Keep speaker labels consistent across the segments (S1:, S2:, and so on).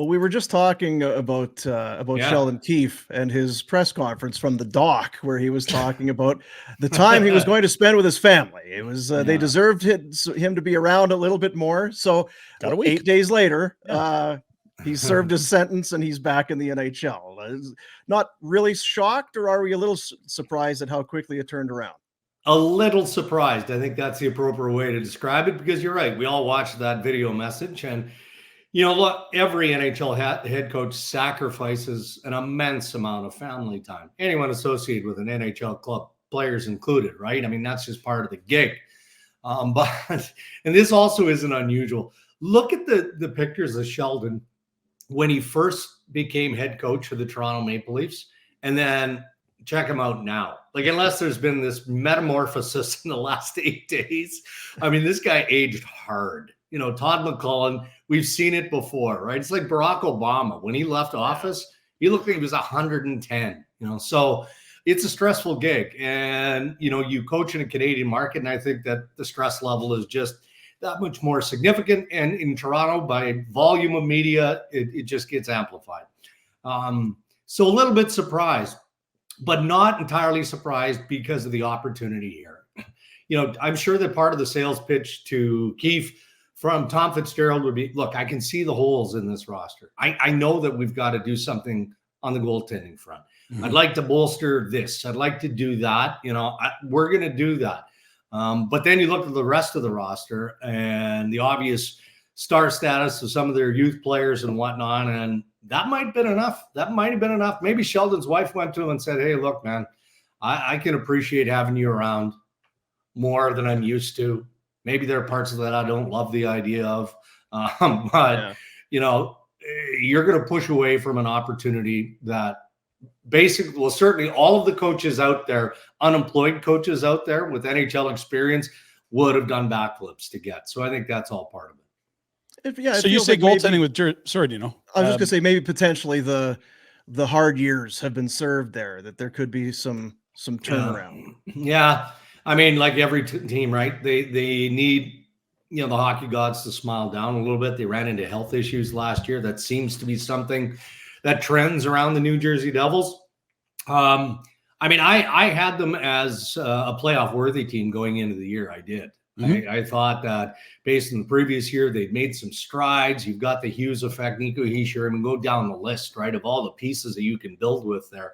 S1: Well, we were just talking about Sheldon Keefe and his press conference from the dock, where he was talking about the time he was going to spend with his family. It was they deserved him to be around a little bit more. So 8 days later, he served his sentence and he's back in the NHL. Not really shocked, or are we a little surprised at how quickly it turned around?
S2: A little surprised. I think that's the appropriate way to describe it, because you're right. We all watched that video message, and look, every NHL head coach sacrifices an immense amount of family time. Anyone associated with an NHL club, players included, right? I mean, that's just part of the gig. And this also isn't unusual. Look at the pictures of Sheldon when he first became head coach of the Toronto Maple Leafs, and then check him out now. Like, unless there's been this metamorphosis in the last 8 days, I mean, this guy aged hard. Todd McCullough, we've seen it before, right? It's like Barack Obama. When he left office, he looked like he was 110, so it's a stressful gig. And, you coach in a Canadian market, and I think that the stress level is just that much more significant. And in Toronto, by volume of media, it just gets amplified. So a little bit surprised, but not entirely surprised because of the opportunity here. I'm sure that part of the sales pitch to Keefe from Tom Fitzgerald would be, look, I can see the holes in this roster. I know that we've got to do something on the goaltending front. Mm-hmm. I'd like to bolster this. I'd like to do that. We're going to do that. But then you look at the rest of the roster and the obvious star status of some of their youth players and whatnot, and that might have been enough. Maybe Sheldon's wife went to him and said, hey, look, man, I can appreciate having you around more than I'm used to. Maybe there are parts of that I don't love the idea of. But you're going to push away from an opportunity that basically, well, certainly all of the coaches out there, unemployed coaches out there with NHL experience, would have done backflips to get. So I think that's all part of it.
S3: So you say like goaltending with sorry, Dino.
S1: I was just going to say maybe potentially the hard years have been served there, that there could be some turnaround.
S2: Yeah. I mean, like every team, right? They need, the hockey gods to smile down a little bit. They ran into health issues last year. That seems to be something that trends around the New Jersey Devils. I mean, I had them as a playoff worthy team going into the year. I did. Mm-hmm. I thought that based on the previous year, they'd made some strides. You've got the Hughes effect, Nico Hischier, and go down the list, right, of all the pieces that you can build with there.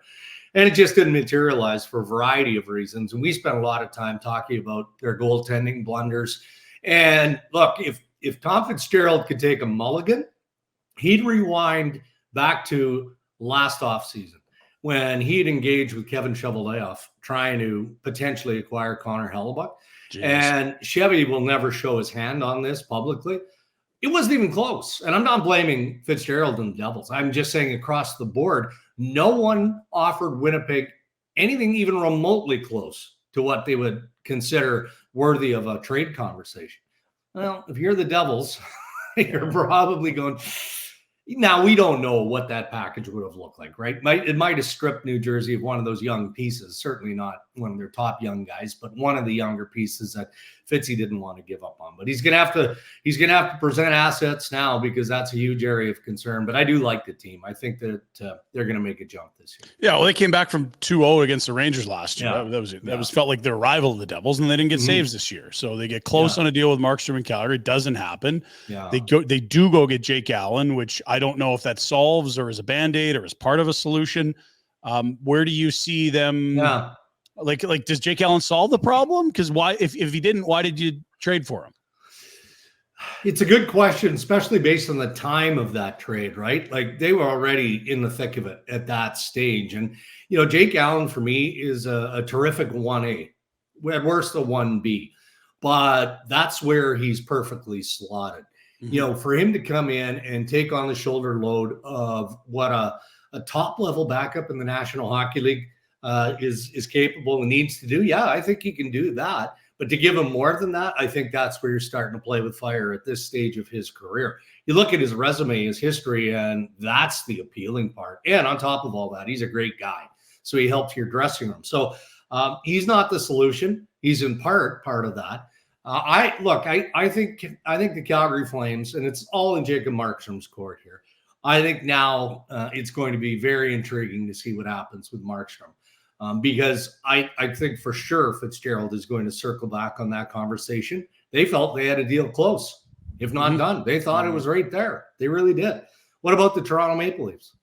S2: And it just didn't materialize for a variety of reasons. And we spent a lot of time talking about their goaltending blunders. And look, if Tom Fitzgerald could take a mulligan, he'd rewind back to last offseason when he'd engaged with Kevin Cheveldayoff trying to potentially acquire Connor Hellebuyck. Jeez. And Chevy will never show his hand on this publicly. It wasn't even close. And I'm not blaming Fitzgerald and the Devils. I'm just saying across the board, no one offered Winnipeg anything even remotely close to what they would consider worthy of a trade conversation. Well, if you're the Devils, you're probably going, now we don't know what that package would have looked like, right? It might have stripped New Jersey of one of those young pieces, certainly not one of their top young guys, but one of the younger pieces that Fitzy didn't want to give up on. But he's gonna have to present assets now, because that's a huge area of concern. But I do like the team. I think that they're gonna make a jump this year.
S3: Yeah, well, they came back from 2-0 against the Rangers last year. Yeah. That was felt like their rival of the Devils, and they didn't get saves this year. So they get close on a deal with Markstrom in Calgary. It doesn't happen. Yeah. They do go get Jake Allen, which I don't know if that solves or is a Band-Aid or is part of a solution. Where do you see them? Yeah. Like, does Jake Allen solve the problem? Because why, if he didn't, why did you trade for him?
S2: It's a good question, especially based on the time of that trade, right? Like, they were already in the thick of it at that stage. And, Jake Allen for me is a terrific 1A, at worst a 1B, but that's where he's perfectly slotted. Mm-hmm. For him to come in and take on the shoulder load of what a top level backup in the National Hockey League is capable and needs to do. Yeah, I think he can do that. But to give him more than that, I think that's where you're starting to play with fire at this stage of his career. You look at his resume, his history, and that's the appealing part. And on top of all that, he's a great guy. So he helps your dressing room. So he's not the solution. He's in part of that. I think the Calgary Flames, and it's all in Jacob Markstrom's court here. I think now it's going to be very intriguing to see what happens with Markstrom. Because I think for sure Fitzgerald is going to circle back on that conversation. They felt they had a deal close, if not done. They thought it was right there. They really did. What about the Toronto Maple Leafs?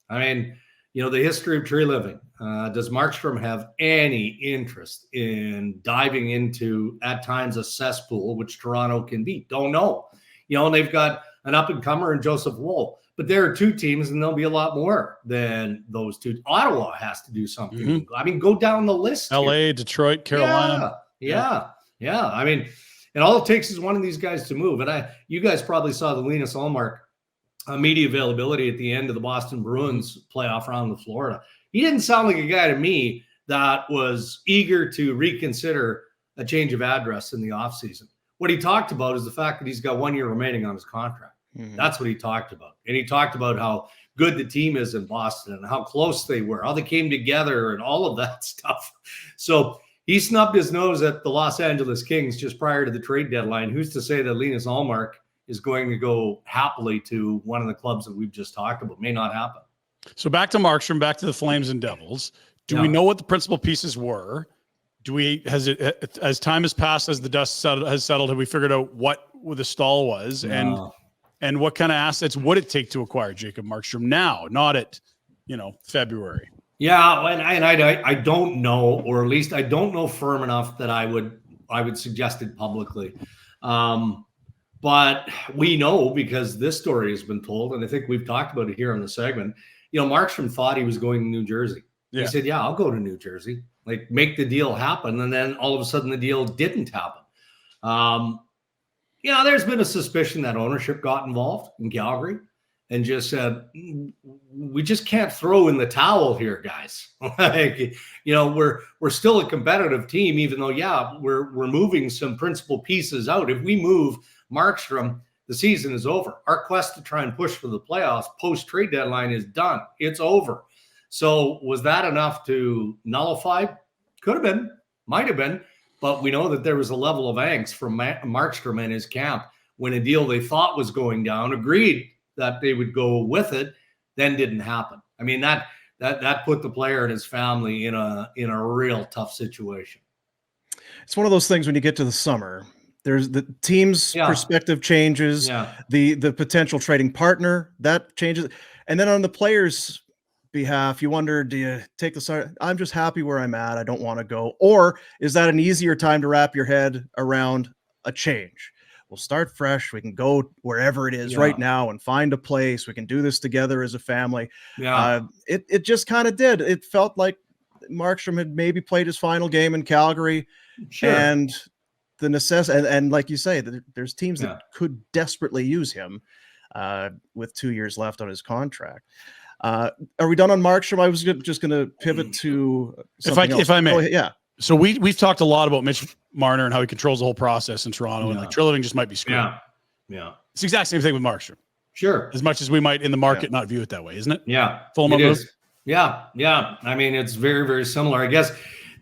S2: I mean, the history of tree living. Does Markstrom have any interest in diving into, at times, a cesspool, which Toronto can be? Don't know. And they've got an up-and-comer in Joseph Woll. But there are two teams, and there'll be a lot more than those two. Ottawa has to do something. I mean, go down the list.
S3: LA, Detroit, Carolina.
S2: Yeah. I mean, and all it takes is one of these guys to move. And you guys probably saw the Linus Ullmark media availability at the end of the Boston Bruins playoff round with Florida. He didn't sound like a guy to me that was eager to reconsider a change of address in the offseason. What he talked about is the fact that he's got 1 year remaining on his contract. That's what he talked about. And he talked about how good the team is in Boston and how close they were, how they came together and all of that stuff. So he snubbed his nose at the Los Angeles Kings just prior to the trade deadline. Who's to say that Linus Ullmark is going to go happily to one of the clubs that we've just talked about? May not happen. So
S3: back to Markstrom, back to the Flames and Devils. Do we know what the principal pieces were? As time has passed, as the dust has settled, have we figured out what the stall was? No. And what kind of assets would it take to acquire Jacob Markstrom now, not at, February? Yeah, and I don't know, or at least I don't know firm enough that I would suggest it publicly. But we know because this story has been told, and I think we've talked about it here on the segment. Markstrom thought he was going to New Jersey. Yeah. He said, "Yeah, I'll go to New Jersey, make the deal happen." And then all of a sudden, the deal didn't happen. There's been a suspicion that ownership got involved in Calgary and just said, we just can't throw in the towel here, guys. We're still a competitive team, even though, we're moving some principal pieces out. If we move Markstrom, the season is over. Our quest to try and push for the playoffs post-trade deadline is done. It's over. So was that enough to nullify? Could have been, might have been. But we know that there was a level of angst from Markstrom and his camp when a deal they thought was going down, agreed that they would go with it, then didn't happen. I mean, that put the player and his family in a real tough situation.
S1: It's one of those things when you get to the summer, there's the team's perspective changes, the potential trading partner, that changes. And then on the players' behalf, you wonder, do you take the side? I'm just happy where I'm at. I don't want to go. Or is that an easier time to wrap your head around a change? We'll start fresh. We can go wherever it is right now and find a place. We can do this together as a family. It just kind of did. It felt like Markstrom had maybe played his final game in Calgary, and the necessity, and like you say, there's teams that could desperately use him with 2 years left on his contract. Are we done on Markstrom? I was just going to pivot to something else.
S3: If I may.
S1: Oh, yeah.
S3: So we've talked a lot about Mitch Marner and how he controls the whole process in Toronto, and tree living just might be screwed.
S2: Yeah.
S3: It's the exact same thing with Markstrom.
S2: Sure.
S3: As much as we might in the market not view it that way, isn't it?
S2: Yeah.
S3: Full move.
S2: Yeah. I mean, it's very, very similar. I guess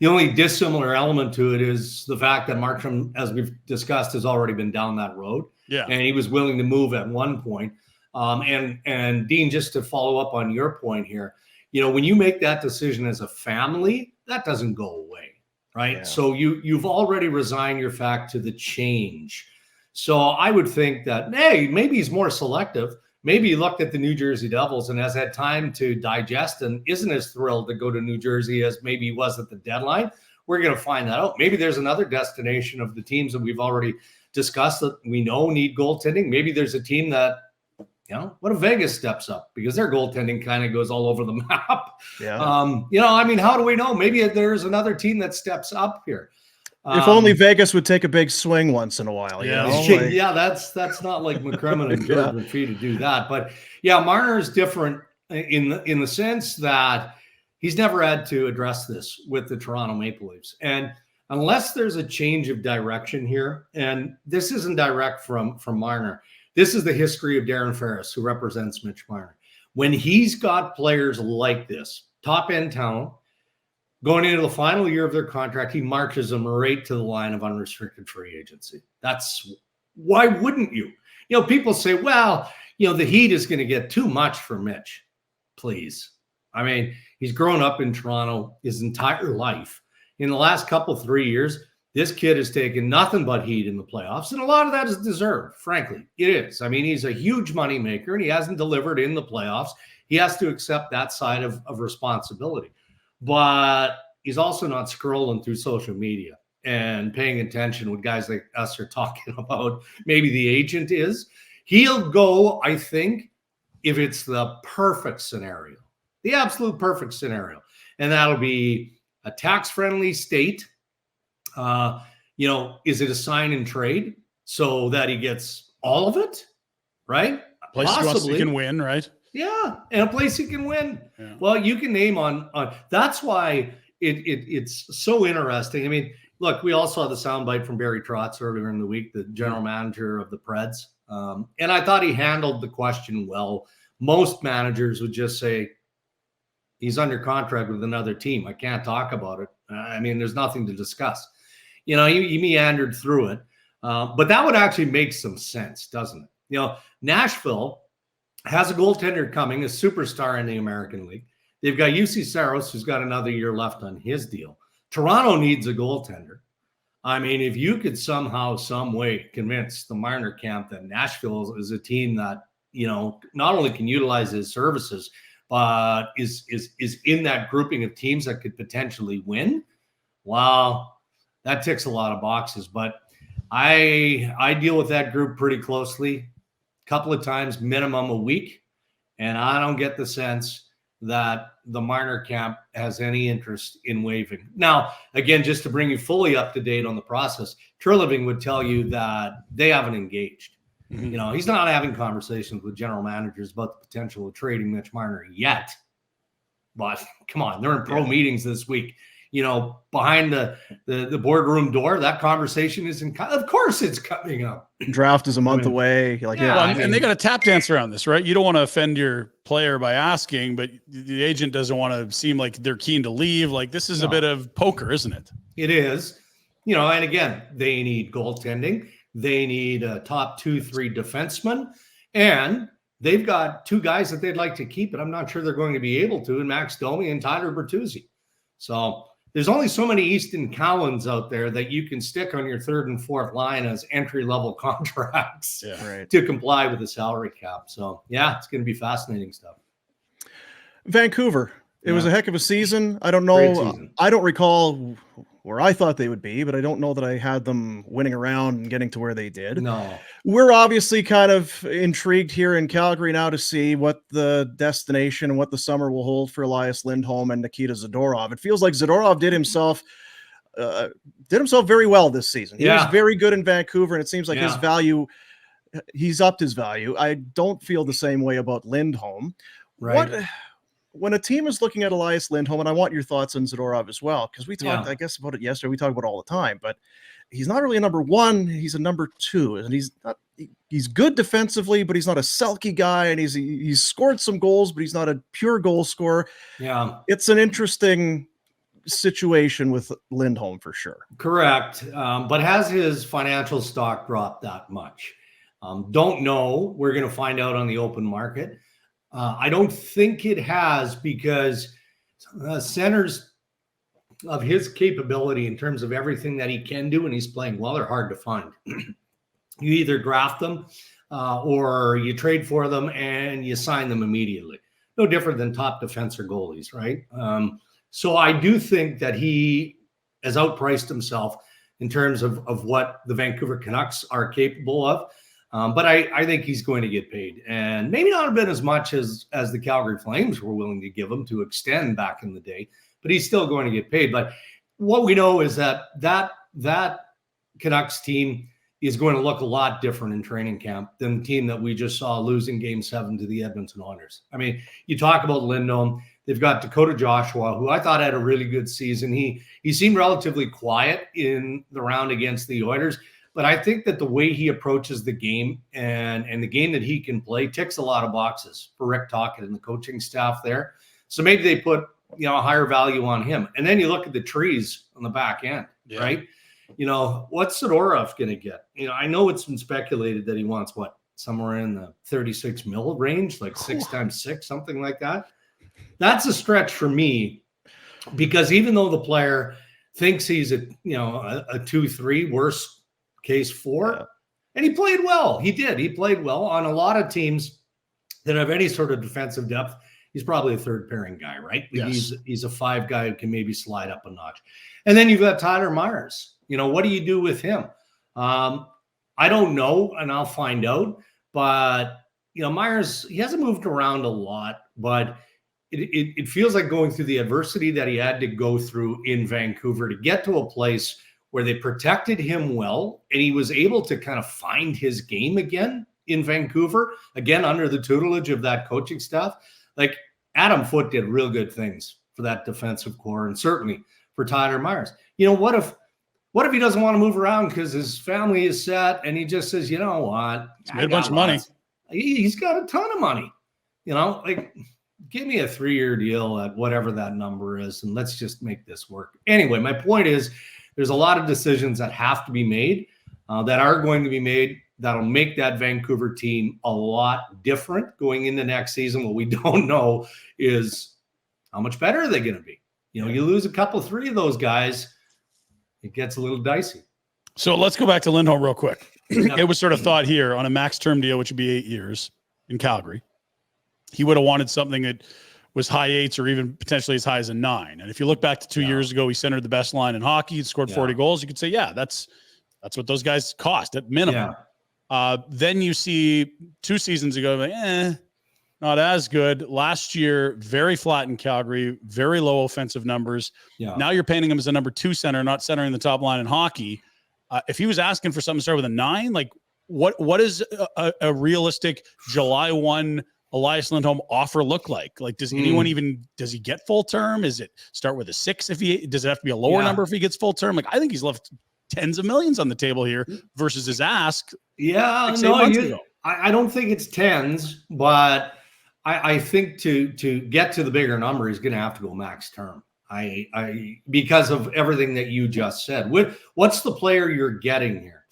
S2: the only dissimilar element to it is the fact that Markstrom, as we've discussed, has already been down that road. Yeah. And he was willing to move at one point. And Dean, just to follow up on your point here, when you make that decision as a family, that doesn't go away, right? Yeah. So you've already resigned your fact to the change. So I would think that, hey, maybe he's more selective. Maybe he looked at the New Jersey Devils and has had time to digest and isn't as thrilled to go to New Jersey as maybe he was at the deadline. We're going to find that out. Maybe there's another destination of the teams that we've already discussed that we know need goaltending. Maybe there's a team that, what if Vegas steps up because their goaltending kind of goes all over the map? Yeah. I mean, how do we know? Maybe there's another team that steps up here.
S1: If only Vegas would take a big swing once in a while.
S2: That's not like McCrimmon and Jordan for you to do that. But Marner is different in the sense that he's never had to address this with the Toronto Maple Leafs. And unless there's a change of direction here, and this isn't direct from Marner, this is the history of Darren Ferris, who represents Mitch Marner. When he's got players like this, top-end talent, going into the final year of their contract, he marches them right to the line of unrestricted free agency. Why wouldn't you? People say, well, the heat is going to get too much for Mitch. Please. I mean, he's grown up in Toronto his entire life. In the last 3 years, this kid has taken nothing but heat in the playoffs, and a lot of that is deserved, frankly. It is. I mean, he's a huge moneymaker, and he hasn't delivered in the playoffs. He has to accept that side of responsibility. But he's also not scrolling through social media and paying attention when guys like us are talking about maybe the agent is. He'll go, I think, if it's the perfect scenario, the absolute perfect scenario. And that'll be a tax-friendly state. Is it a sign and trade so that he gets all of it? Right?
S3: A place possibly he can win, right?
S2: Yeah, and a place he can win.
S3: Yeah.
S2: Well, you can name on that's why it's so interesting. I mean, look, we all saw the soundbite from Barry Trotz earlier in the week, the general manager of the Preds. And I thought he handled the question well. Most managers would just say, he's under contract with another team. I can't talk about it. I mean, there's nothing to discuss. He meandered through it. But that would actually make some sense, doesn't it? Nashville has a goaltender coming, a superstar in the American League. They've got UC Saros, who's got another year left on his deal. Toronto needs a goaltender. I mean, if you could somehow, some way convince the Marner camp that Nashville is a team that, not only can utilize his services, but is in that grouping of teams that could potentially win, wow, that ticks a lot of boxes. But I deal with that group pretty closely, a couple of times, minimum a week, and I don't get the sense that the Marner camp has any interest in waiving. Now, again, just to bring you fully up to date on the process, Treliving would tell you that they haven't engaged. Mm-hmm. He's not having conversations with general managers about the potential of trading Mitch Marner yet. But come on, they're in pro meetings this week. Behind the boardroom door, that conversation isn't. Of course, it's coming up.
S1: Draft is a month away.
S3: And they got a tap dance around this, right? You don't want to offend your player by asking, but the agent doesn't want to seem like they're keen to leave. Like, this is a bit of poker, isn't it?
S2: It is. And again, they need goaltending. They need a top 2-3 defenseman, and they've got two guys that they'd like to keep, but I'm not sure they're going to be able to, in Max Domi and Tyler Bertuzzi. So there's only so many Easton Cowans out there that you can stick on your third and fourth line as entry-level contracts to comply with the salary cap. So, it's going to be fascinating stuff.
S1: Vancouver. It was a heck of a season. I don't know. I don't recall where I thought they would be, but I don't know that I had them winning around and getting to where they did.
S2: No.
S1: We're obviously kind of intrigued here in Calgary now to see what the destination and what the summer will hold for Elias Lindholm and Nikita Zadorov. It feels like Zadorov did himself very well this season. He was very good in Vancouver, and it seems like his value, he's upped his value. I don't feel the same way about Lindholm.
S2: Right.
S1: When a team is looking at Elias Lindholm, and I want your thoughts on Zadorov as well, because we talked, I guess, about it yesterday. We talk about it all the time, but he's not really a number one. He's a number two, and he's good defensively, but he's not a Selke guy, and he's scored some goals, but he's not a pure goal scorer.
S2: Yeah.
S1: It's an interesting situation with Lindholm for sure.
S2: Correct. But has his financial stock dropped that much? Don't know. We're going to find out on the open market. I don't think it has, because centers of his capability in terms of everything that he can do and he's playing well are hard to find. You either draft them or you trade for them and you sign them immediately. No different than top defense or goalies, right? So I do think that he has outpriced himself in terms of what the Vancouver Canucks are capable of. But I think he's going to get paid, and maybe not a bit as much as the Calgary Flames were willing to give him to extend back in the day, but he's still going to get paid. But what we know is that Canucks team is going to look a lot different in training camp than the team that we just saw losing Game 7 to the Edmonton Oilers. I mean, you talk about Lindholm. They've got Dakota Joshua, who I thought had a really good season. He seemed relatively quiet in the round against the Oilers. But I think that the way he approaches the game and the game that he can play ticks a lot of boxes for Rick Tocchet and the coaching staff there. So maybe they put a higher value on him. And then you look at the trees on the back end, right? What's Zadorov going to get? I know it's been speculated that he wants somewhere in the 36 mil range, like 6x6, something like that. That's a stretch for me, because even though the player thinks he's a 2-3, worst case 4, and he played well. He played well on a lot of teams that have any sort of defensive depth. He's probably a third pairing guy, right?
S3: Yes.
S2: He's a 5 guy who can maybe slide up a notch. And then you've got Tyler Myers. What do you do with him? I don't know, and I'll find out. But Myers, he hasn't moved around a lot, but it feels like going through the adversity that he had to go through in Vancouver to get to a place where they protected him well, and he was able to kind of find his game again in Vancouver, again under the tutelage of that coaching staff. Like, Adam Foote did real good things for that defensive core, and certainly for Tyler Myers. What if he doesn't want to move around because his family is set, and he just says, you know what?
S3: He's made a bunch of money.
S2: He's got a ton of money. Like, give me a 3-year deal at whatever that number is, and let's just make this work. Anyway, my point is, there's a lot of decisions that have to be made, that are going to be made, that'll make that Vancouver team a lot different going into next season. What we don't know is how much better are they going to be. You lose a couple, 3 of those guys, it gets a little dicey.
S3: So let's go back to Lindholm real quick. It was sort of thought here on a max term deal, which would be 8 years in Calgary, he would have wanted something that was high 8s or even potentially as high as a 9. And if you look back to 2 years ago, he centered the best line in hockey. He scored 40 goals. You could say, that's what those guys cost at minimum. Then you see 2 seasons ago, like, not as good. Last year, very flat in Calgary, very low offensive numbers. Now you're painting him as a number 2 center, not centering the top line in hockey. If he was asking for something to start with a 9, like what is a realistic July 1 Elias Lindholm offer look like? Like, does anyone does he get full term? Is it start with a 6? Does it have to be a lower number if he gets full term? Like, I think he's left tens of millions on the table here versus his ask.
S2: I don't think it's tens, but I think to get to the bigger number, he's going to have to go max term. Because of everything that you just said. What's the player you're getting here?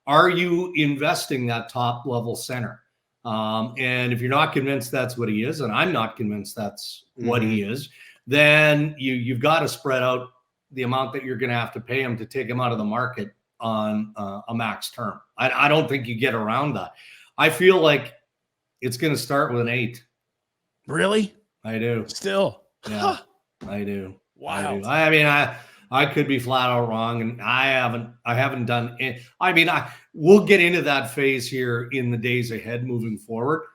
S2: Are you investing that top level center? And if you're not convinced that's what he is, and I'm not convinced that's what he is, then you've got to spread out the amount that you're going to have to pay him to take him out of the market on a max term. I don't think you get around that. I feel like it's going to start with an 8.
S3: Really?
S2: I do.
S3: Still.
S2: Yeah, I do.
S3: Wow.
S2: I mean, I could be flat out wrong, and I haven't done it. I mean, we'll get into that phase here in the days ahead moving forward,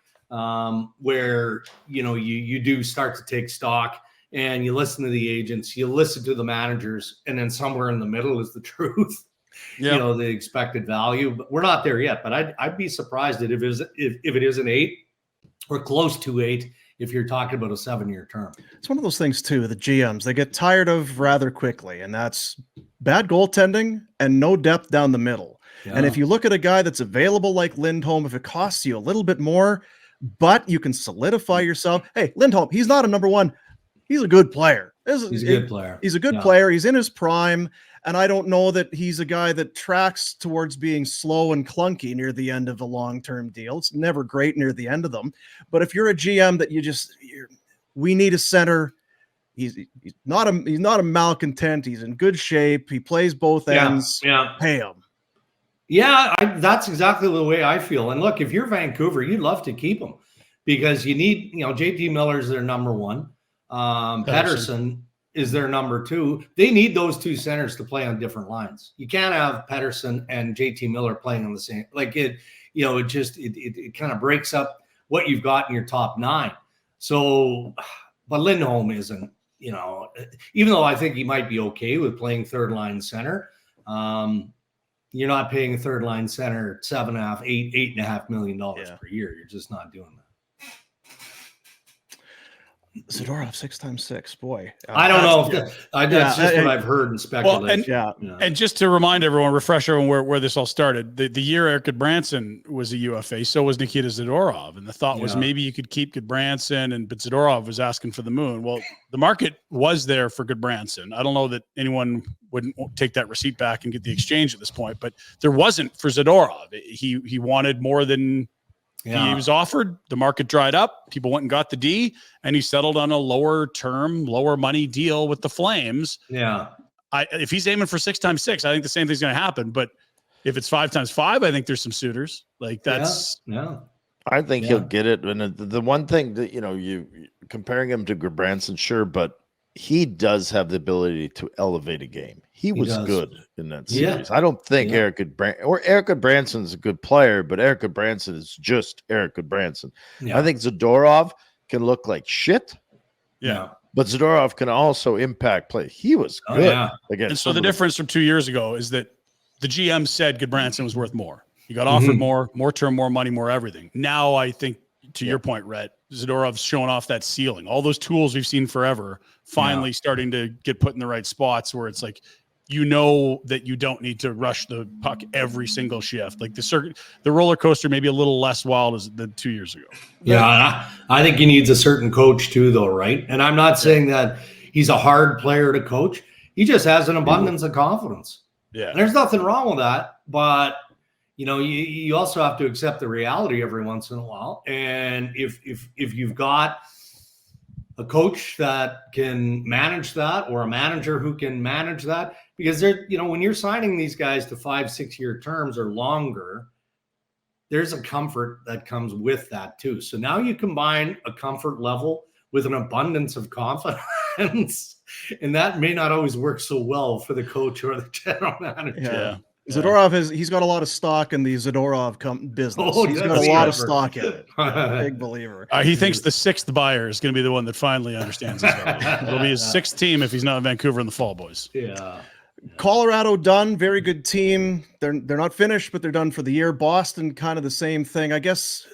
S2: where, you do start to take stock and you listen to the agents, you listen to the managers, and then somewhere in the middle is the truth, the expected value. But we're not there yet, but I'd be surprised if it is an 8 or close to 8. If you're talking about a 7-year term.
S1: It's one of those things too, the GMs, they get tired of rather quickly, and that's bad goaltending and no depth down the middle. And if you look at a guy that's available like Lindholm, if it costs you a little bit more, but you can solidify yourself. Hey, Lindholm, he's not a number 1. He's a good player.
S2: He's a good player.
S1: He's a good player. He's in his prime. And I don't know that he's a guy that tracks towards being slow and clunky near the end of a long-term deal. It's never great near the end of them. But if you're a GM that we need a center. He's not a malcontent. He's in good shape. He plays both ends. Pay him.
S2: Yeah, that's exactly the way I feel. And look, if you're Vancouver, you'd love to keep him because you need, JT Miller's their number 1. Pettersson is their number 2. They need those 2 centers to play on different lines. You can't have Pettersson and JT Miller playing on the same, it kind of breaks up what you've got in your top 9. So, but Lindholm isn't, even though I think he might be okay with playing third line center, you're not paying a third line center $8.5 million per year. You're just not doing that.
S1: Zadorov 6x6, boy.
S2: I don't know if that's just what I've heard and speculated.
S3: And just to remind everyone, refresh everyone where this all started. The year Eric Goodbranson was a UFA, so was Nikita Zadorov, and the thought was maybe you could keep Goodbranson, but Zadorov was asking for the moon. Well, the market was there for Goodbranson. I don't know that anyone wouldn't take that receipt back and get the exchange at this point, but there wasn't for Zadorov. He wanted more than he was offered. The market dried up. People went and got the D, and he settled on a lower term, lower money deal with the Flames.
S2: Yeah.
S3: If he's aiming for 6x6, I think the same thing's going to happen. But if it's 5x5, I think there's some suitors. Like that's
S4: I think he'll get it. And the one thing that you comparing him to Goodbranson, sure, but he does have the ability to elevate a game. He was good in that series. I don't think Eric Goodbranson's a good player, but Eric Goodbranson is just Eric Goodbranson. I think Zadorov can look like shit.
S3: Yeah.
S4: But Zadorov can also impact play. He was good.
S3: And so the difference from 2 years ago is that the GM said Goodbranson was worth more. He got offered more term, more money, more everything. Now I think, to your point, Rhett, Zadorov's showing off that ceiling. All those tools we've seen forever finally starting to get put in the right spots where it's like, that you don't need to rush the puck every single shift. Like the roller coaster may be a little less wild than 2 years ago.
S2: Yeah, I think he needs a certain coach too, though, right? And I'm not saying that he's a hard player to coach. He just has an abundance of confidence.
S3: Yeah,
S2: and there's nothing wrong with that. But you also have to accept the reality every once in a while. And if you've got a coach that can manage that, or a manager who can manage that, because when you're signing these guys to 5-6 year terms or longer, there's a comfort that comes with that too. So now you combine a comfort level with an abundance of confidence, and that may not always work so well for the coach or the general manager.
S1: Yeah. Zadorov he's got a lot of stock in the Zadorov business. He's got a lot of stock in it. Big believer.
S3: He thinks the sixth buyer is going to be the one that finally understands his value. It'll be his sixth team if he's not in Vancouver in the fall, boys.
S2: Yeah.
S1: Colorado done, very good team. They're not finished, but they're done for the year. Boston, kind of the same thing, I guess.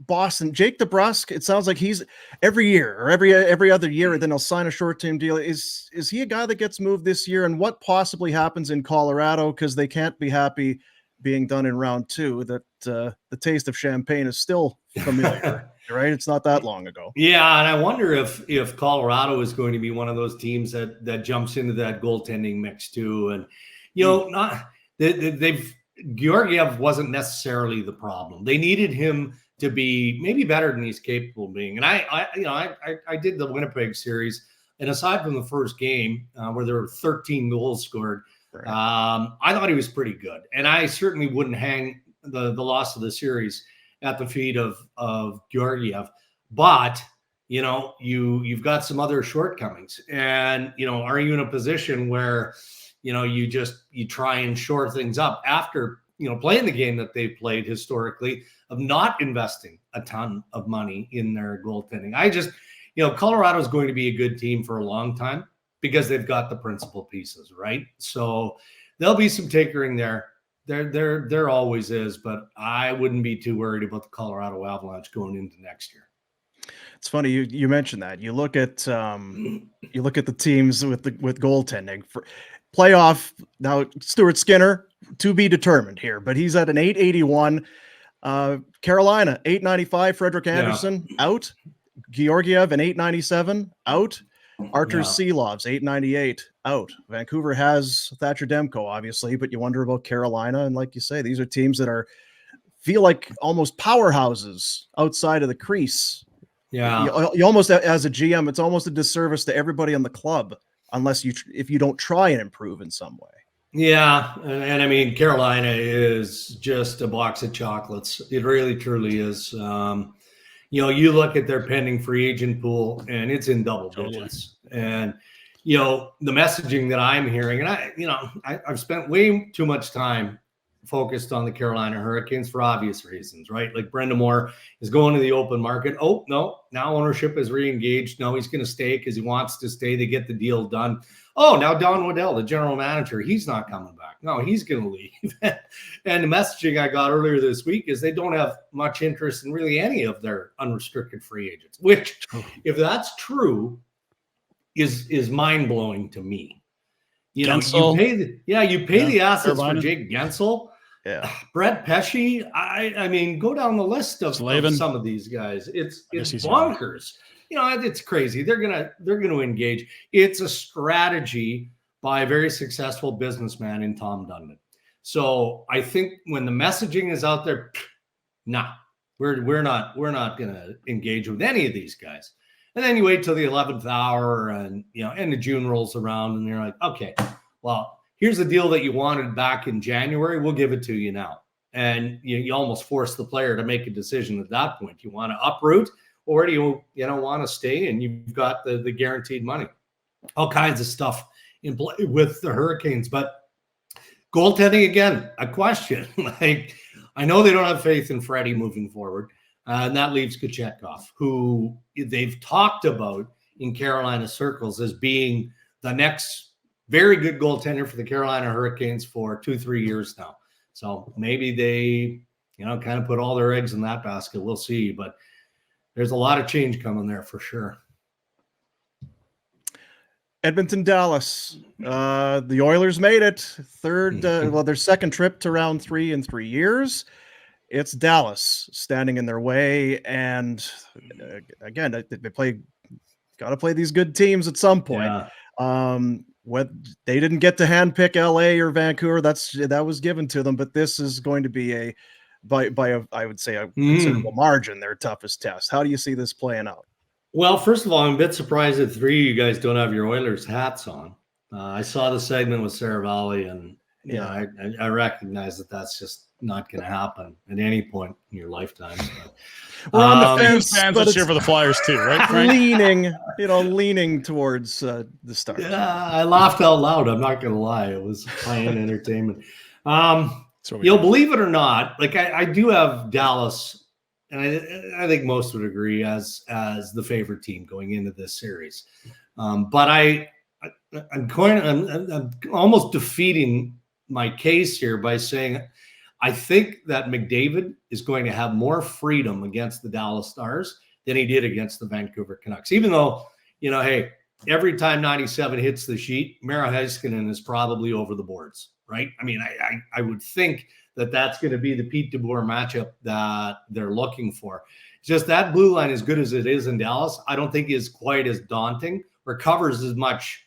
S1: Boston, Jake DeBrusk, it sounds like he's every year or every other year, then he'll sign a short-term deal. Is he a guy that gets moved this year? And what possibly happens in Colorado, because they can't be happy being done in round 2, that the taste of champagne is still familiar, right? It's not that long ago.
S2: Yeah, and I wonder if Colorado is going to be one of those teams that jumps into that goaltending mix too. And Georgiev wasn't necessarily the problem. They needed him to be maybe better than he's capable of being. And I did the Winnipeg series, and aside from the first game where there were 13 goals scored, I thought he was pretty good. And I certainly wouldn't hang the loss of the series at the feet of Georgiev. But you've got some other shortcomings, and are you in a position where you try and shore things up after playing the game that they've played historically of not investing a ton of money in their goaltending? Colorado is going to be a good team for a long time because they've got the principal pieces, right? So there'll be some tinkering there. There always is, but I wouldn't be too worried about the Colorado Avalanche going into next year.
S1: It's funny you mentioned that. You look at the teams with goaltending for playoff. Now Stuart Skinner, to be determined here, but he's at an 881. Carolina 895. Frederik Andersen out. Georgiev an 897 out. Artur Silovs 898 out. Vancouver has Thatcher Demko, obviously, but you wonder about Carolina. And like you say, these are teams that feel like almost powerhouses outside of the crease.
S2: Yeah,
S1: you almost, as a GM, it's almost a disservice to everybody on the club if you don't try and improve in some way.
S2: Yeah, and I mean, Carolina is just a box of chocolates. It really, truly is. You look at their pending free agent pool, and it's in double digits. And the messaging that I'm hearing, and I've spent way too much time focused on the Carolina Hurricanes for obvious reasons, right? Like Brendan Moore is going to the open market. Oh, no, now ownership is re-engaged. No, he's going to stay because he wants to stay. They get the deal done. Oh, now Don Waddell, the general manager, he's not coming back. No, he's going to leave. And the messaging I got earlier this week is they don't have much interest in really any of their unrestricted free agents, which, if that's true, is mind-blowing to me. You know, you pay the assets for Jake Gensel.
S4: Yeah,
S2: Brett Pesce. I mean, go down the list of some of these guys. It's bonkers. You know, it's crazy. They're gonna engage. It's a strategy by a very successful businessman in Tom Dundon. So I think when the messaging is out there, nah, we're not gonna engage with any of these guys. And then you wait till the 11th hour, and end of June rolls around, and you're like, okay, well, here's the deal that you wanted back in January. We'll give it to you now. And you almost force the player to make a decision at that point. You want to uproot, or do you want to stay and you've got the guaranteed money? All kinds of stuff in play with the Hurricanes. But goaltending, again, a question. Like, I know they don't have faith in Freddie moving forward. And that leaves Kochetkov, who they've talked about in Carolina circles as being the next very good goaltender for the Carolina Hurricanes for 2-3 years now. So maybe they, kind of put all their eggs in that basket. We'll see. But there's a lot of change coming there for sure.
S1: Edmonton, Dallas. The Oilers made it. Their second trip to round 3 in 3 years. It's Dallas standing in their way. And again, they got to play these good teams at some point. Yeah. They didn't get to handpick LA or Vancouver. That was given to them, but this is going to be by I would say a considerable margin, their toughest test. How do you see this playing out?
S2: Well, first of all, I'm a bit surprised that 3 of you guys don't have your Oilers hats on. I saw the segment with Seravalli, and I recognize that that's just not going to happen at any point in your lifetime.
S1: We're on the fence,
S3: fans will cheer for the Flyers too, right, Frank?
S1: leaning towards the Stars.
S2: Yeah, I laughed out loud. I'm not going to lie; it was high-end entertainment. Believe it or not, like I do have Dallas, and I think most would agree as the favorite team going into this series. But I'm almost defeating my case here by saying I think that McDavid is going to have more freedom against the Dallas Stars than he did against the Vancouver Canucks. Even though, hey, every time 97 hits the sheet, Miro Heiskanen is probably over the boards, right? I mean, I would think that that's going to be the Pete DeBoer matchup that they're looking for. It's just that blue line, as good as it is in Dallas, I don't think is quite as daunting or covers as much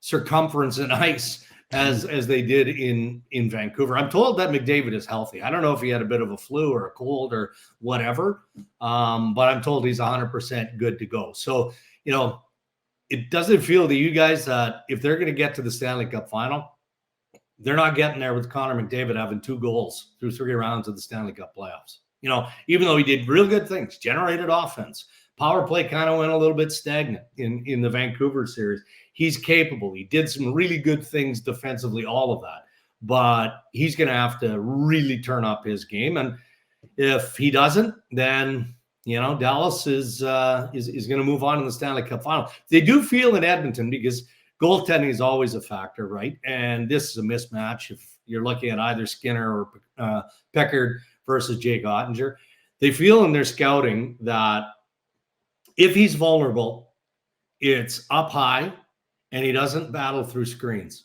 S2: circumference and ice as they did in Vancouver. I'm told that McDavid is healthy. I don't know if he had a bit of a flu or a cold or whatever, but I'm told he's 100% good to go. So, it doesn't feel to you guys that if they're going to get to the Stanley Cup final, they're not getting there with Connor McDavid having 2 goals through 3 rounds of the Stanley Cup playoffs. Even though he did real good things, generated offense, power play kind of went a little bit stagnant in the Vancouver series. He's capable. He did some really good things defensively, all of that. But he's going to have to really turn up his game. And if he doesn't, then, Dallas is going to move on in the Stanley Cup final. They do feel in Edmonton because goaltending is always a factor, right? And this is a mismatch if you're looking at either Skinner or Pickard versus Jake Ottinger. They feel in their scouting that if he's vulnerable, it's up high, and he doesn't battle through screens.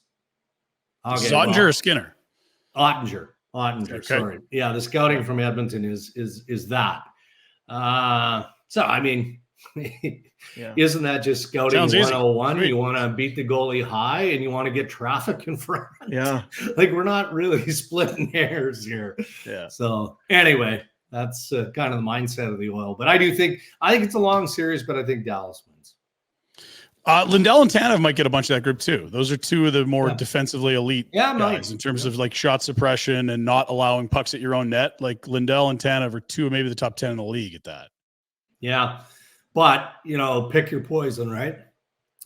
S3: Okay, Ottinger or Skinner?
S2: Ottinger.
S3: Okay.
S2: Sorry. Yeah, the scouting from Edmonton is that. So I mean, isn't that just scouting 101? You want to beat the goalie high, and you want to get traffic in front.
S1: Yeah,
S2: like we're not really splitting hairs here.
S1: Yeah.
S2: So anyway, that's kind of the mindset of the Oil. But I think it's a long series, but I think Dallas wins.
S3: Lindell and Tanev might get a bunch of that group too. Those are 2 of the more defensively elite guys in terms of like shot suppression and not allowing pucks at your own net. Like Lindell and Tanev are 2 of maybe the top 10 in the league at that.
S2: Yeah. But, pick your poison, right?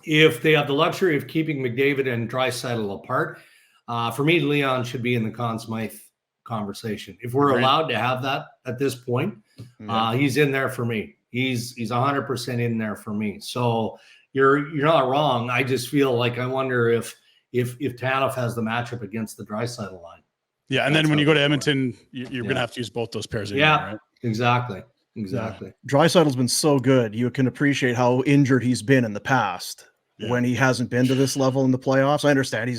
S2: If they have the luxury of keeping McDavid and Draisaitl apart, for me, Leon should be in the Conn Smythe conversation. If we're allowed to have that at this point, he's in there for me. He's 100% in there for me. So you're not wrong. I just feel like I wonder if Tanev has the matchup against the Draisaitl line.
S3: Yeah, and then when you go to Edmonton, you're going to have to use both those pairs. Anyway, right?
S2: Exactly.
S1: Yeah. Draisaitl's been so good. You can appreciate how injured he's been in the past when he hasn't been to this level in the playoffs. I understand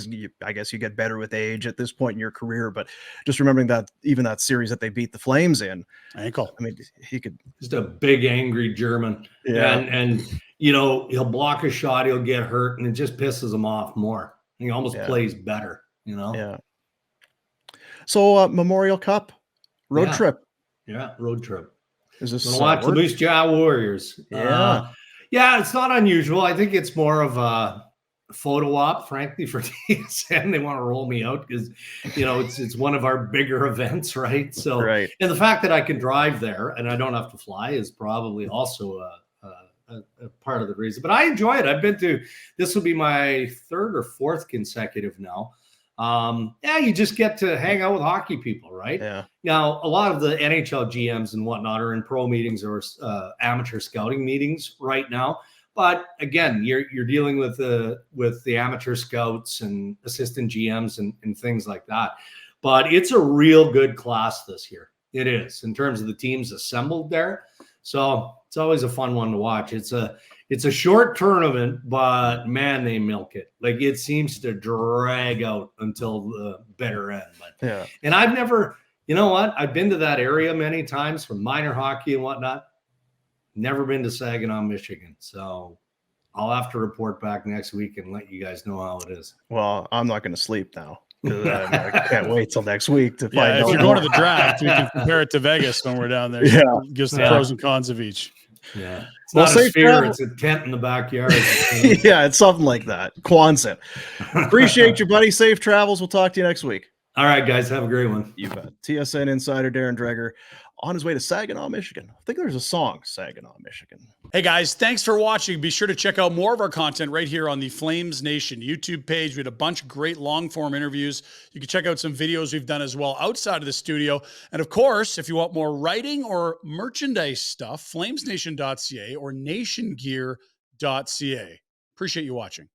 S1: I guess you get better with age at this point in your career, but just remembering that even that series that they beat the Flames in,
S3: ankle.
S1: I mean, he could
S2: just a big angry German. Yeah, and he'll block a shot, he'll get hurt, and it just pisses him off more. He almost plays better.
S1: Yeah. So Memorial Cup road trip.
S2: Yeah, road trip.
S1: Is this
S2: gonna watch the Moose Jaw Warriors? Yeah, it's not unusual. I think it's more of a photo op, frankly, for TSN. They want to roll me out because it's one of our bigger events, right? So, and the fact that I can drive there and I don't have to fly is probably also a part of the reason. But I enjoy it. I've been to, this will be my third or fourth consecutive now. You just get to hang out with hockey people, right?
S1: Yeah.
S2: Now, a lot of the NHL GMs and whatnot are in pro meetings or amateur scouting meetings right now. But again, you're dealing with the amateur scouts and assistant GMs and things like that. But it's a real good class this year. It is, in terms of the teams assembled there. So it's always a fun one to watch. It's a short tournament, but man, they milk it. Like, it seems to drag out until the bitter end. But and I've never, I've been to that area many times for minor hockey and whatnot. Never been to Saginaw, Michigan. So I'll have to report back next week and let you guys know how it is.
S1: Well, I'm not going to sleep now. I can't wait till next week to find out.
S3: If you're going to the draft, we can compare it to Vegas when we're down there.
S1: Yeah.
S3: Gives the pros and cons of each.
S2: Yeah. It's not a sphere, it's a tent in the backyard.
S1: Yeah, it's something like that. Quonset. Appreciate you, buddy. Safe travels. We'll talk to you next week.
S2: All right, guys. Have a great one.
S1: You bet. TSN Insider Darren Dreger on his way to Saginaw, Michigan. I think there's a song, Saginaw, Michigan.
S3: Hey, guys, thanks for watching. Be sure to check out more of our content right here on the Flames Nation YouTube page. We had a bunch of great long-form interviews. You can check out some videos we've done as well outside of the studio. And, of course, if you want more writing or merchandise stuff, flamesnation.ca or nationgear.ca. Appreciate you watching.